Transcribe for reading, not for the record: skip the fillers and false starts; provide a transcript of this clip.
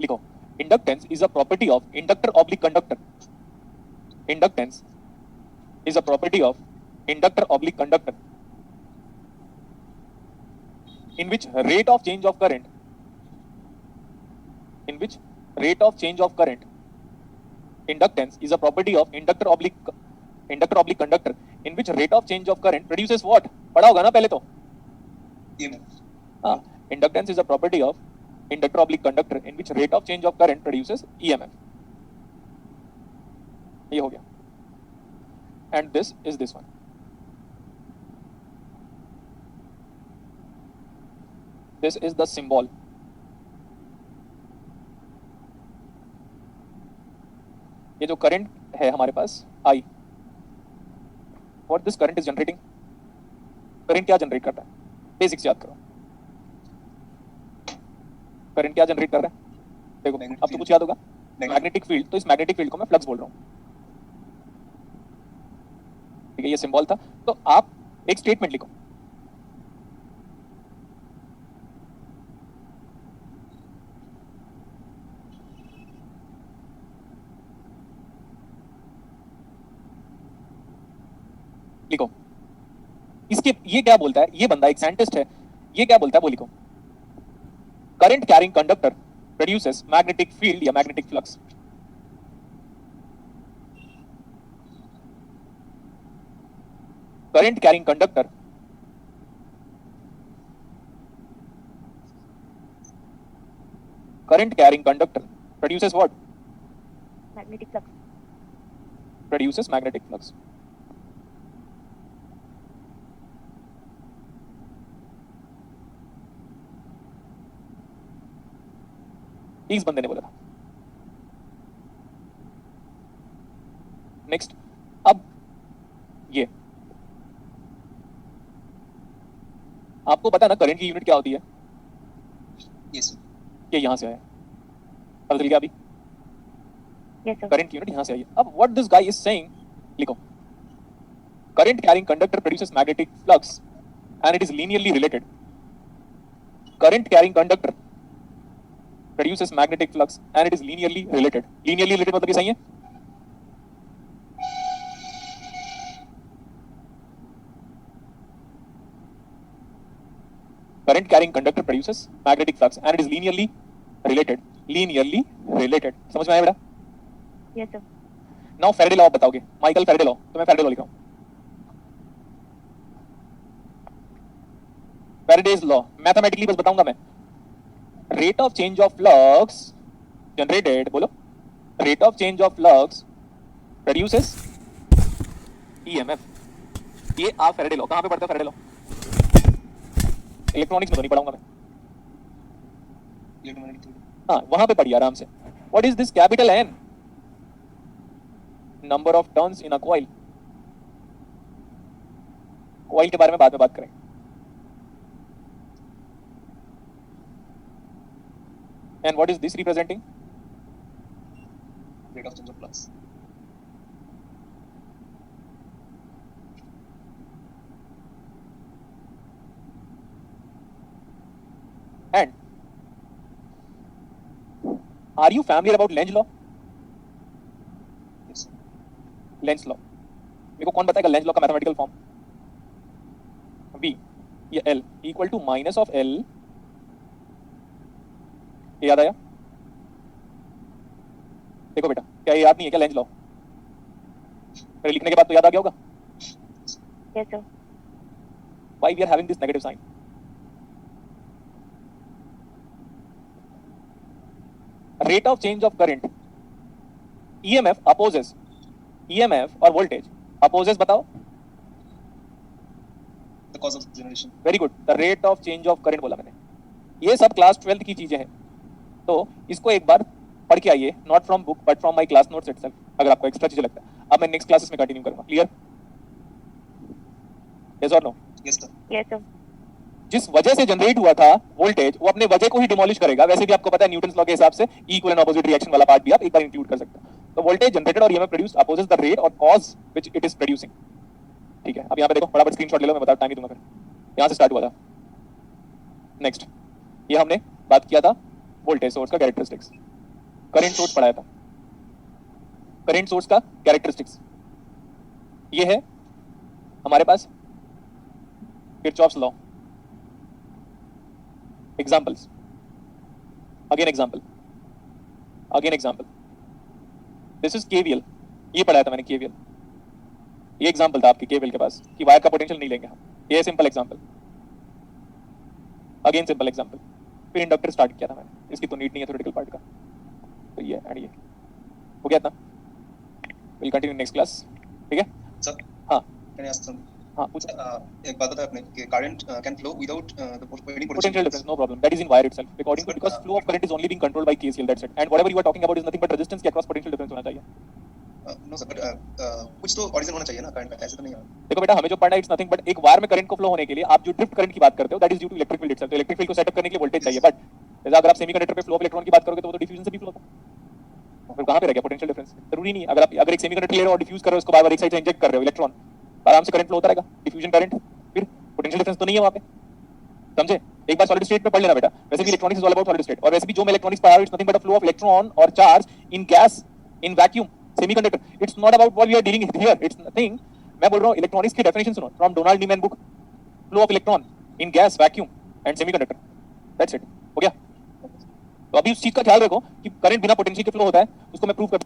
लिखो, inductance is a property of inductor oblique conductor. Inductance is a property of inductor oblique conductor in which rate of change of current inductance is a property of inductor oblique conductor in which rate of change of current produces what? पढ़ा होगा ना पहले तो. हाँ, inductance is a property of inductor oblique conductor in which rate of change of current produces EMF. ये हो गया. And this is this one. This is the symbol. ये जो करंट है हमारे पास I, what this current is generating? Current क्या generate करता है? बेसिक्स याद करो. करंट क्या जनरेट कर रहा है? देखो, अब तो कुछ याद होगा. Magnetic field. तो इस मैग्नेटिक फील्ड को मैं फ्लक्स बोल रहा हूँ. ठीक है, ये सिंबल था. तो आप एक स्टेटमेंट लिखो. लिखो, इसके ये क्या बोलता है? ये बंदा एक साइंटिस्ट है. ये क्या बोलता है वो लिखो. Current carrying conductor produces magnetic field या magnetic flux. current carrying conductor produces what? Magnetic flux. Produces magnetic flux. इस बंदे ने बोला था. नेक्स्ट, अब ये आपको पता है ना करंट की यूनिट क्या होती है? यस. ये यहां से आया. पता चल गया अभी? Yes sir. करंट की यूनिट यहां से आई है. अब what this guy is saying, लिखो, current carrying conductor produces magnetic flux and it is linearly related. Current carrying conductor produces magnetic flux and it is linearly related. Linearly related मतलब ये सही है? Current carrying conductor produces magnetic flux and it is linearly related. Linearly related. समझ में आया बेटा? Yes sir. Now Faraday law बताओगे. Michael Faraday law. तो मैं फैराडे लॉ लिख रहा हूँ. Faraday's law मैथमेटिकली बस बताऊंगा मैं. Rate of change of flux generated, बोलो, rate of change of flux produces EMF. ये आप फैराडे लॉ कहाँ पे पढ़ते हो? फैराडे लॉ इलेक्ट्रॉनिक्स में तो नहीं पढ़ाऊंगा मैं. हाँ, वहां पे पढ़िए आराम से. What is this capital N? Number of turns in a coil. coil के बारे में बाद में बात करें. And what is this representing? Rate of change of flux. And are you familiar about Lenz law? Yes. Lenz law. मेरे को कौन बताएगा Lenz law का मैथमेटिकल फॉर्म? V या L equal to minus of L. ये याद आया? देखो बेटा, क्या ये याद नहीं है क्या Lenz law? मेरे लिखने के बाद तो याद आ गया होगा. Yes sir. Why we are having this negative sign? Rate of change of current. EMF opposes. EMF और voltage opposes बताओ. The cause of generation. Very good. The rate of change of current बोला मैंने. ये सब class 12th की चीजें हैं. तो इसको एक बार पढ़ के आइए. Not from book but from my class notes itself. अगर आपको एक्स्ट्रा चीजें लगता है. अब मैं नेक्स्ट क्लासेस में कंटिन्यू करूंगा. Clear? Yes or no? Yes sir. Yes sir. जिस वजह से जनरेट हुआ था वोल्टेज, वो अपने वजह को ही डिमोलिश करेगा. वैसे भी आपको पता है न्यूटन्स लॉ के हिसाब से इक्वल एंड ऑपोजिट रिएक्शन वाला पार्ट भी आप एक बार इंक्लूड कर सकते हो. तो वोल्टेज जनरेटेड और EMF produced opposes the rate और cause which it is producing. ठीक है, अब यहाँ पे देखो, फटाफट स्क्रीनशॉट ले लो, मैं बता टाइम ही दूंगा फिर. यहां से स्टार्ट हुआ था। नेक्स्ट, ये हमने बात किया था वोल्टेज सोर्स का कैरेक्टरिस्टिक्स, करंट सोर्स पढ़ाया था, करंट सोर्स का कैरेक्टरिस्टिक्स। ये है हमारे पास Kirchhoff's law. Examples, again example, again example. This is KVL, ये पढ़ाया था मैंने केवीएल। ये एग्जांपल था आपके केवीएल के पास कि वायर का पोटेंशियल नहीं लेंगे हम। ये simple example, again simple example. फिर इंडक्टर स्टार्ट किया था मैंने, इसकी तो नीड नहीं है थ्योरेटिकल पार्ट का। तो ये एंड ये हो गया था। विल कंटिन्यू नेक्स्ट क्लास, ठीक है? सर, हाँ can I ask something? हाँ पूछो। एक बात बताया आपने कि current can flow without the any Potential potential difference, no problem. That is in wire itself. According to, because flow of current is only being controlled by KCL. That's it. And whatever you are talking about is nothing but resistance के across potential difference होना चाहिए। No sir, but कुछ तो origin होना चाहिए ना current का, ऐसे तो नहीं है। देखो बेटा, हमें जो पढ़ना है इट्स नथिंग बट एक वायर में करंट को फ्लो होने के लिए आप जो ड्रिफ्ट करंट की बात करते हो that is due to electric field itself. तो इलेक्ट्रिक फील्ड को सेटअप करने के लिए वोल्टेज चाहिए, बट जैसे अगर आप सेमीकंडक्टर पे फ्लो ऑफ इलेक्ट्रॉन की बात करोगे तो वो तो डिफ्यूजन से भी फ्लो होता है। फिर कहां पे रह गया पोटेंशियल डिफरेंस? जरूरी नहीं है। अगर एक सेमीकंडक्टर ले रहे हो और डिफ्यूज कर रहे हो उसको बार-बार एक साइड से इंजेक्ट कर रहे हो इलेक्ट्रॉन, आराम से करंट फ्लो होता रहेगा, डिफ्यूजन करंट। फिर पोटेंशियल डिफरेंस तो नहीं है वहां पे, समझे? एक बार सॉलिड स्टेट पे पढ़ लेना बेटा। वैसे भी electronics is all about solid state, और वैसे भी जो मैं इलेक्ट्रॉनिक्स पढ़ा रहा हूं it's nothing but a flow of electron और charge in gas, in vacuum, semiconductor. It's not about what we are dealing here, it's nothing. मैं बोल रहा हूं इलेक्ट्रॉनिक्स की डेफिनेशन सुनो from Donald Neamen book, flow of electron in gas, vacuum and semiconductor. That's it, हो गया? तो अभी उस चीज का ख्याल रखो कि करंट बिना पोटेंशियल के फ्लो होता है, उसको मैं प्रूव कर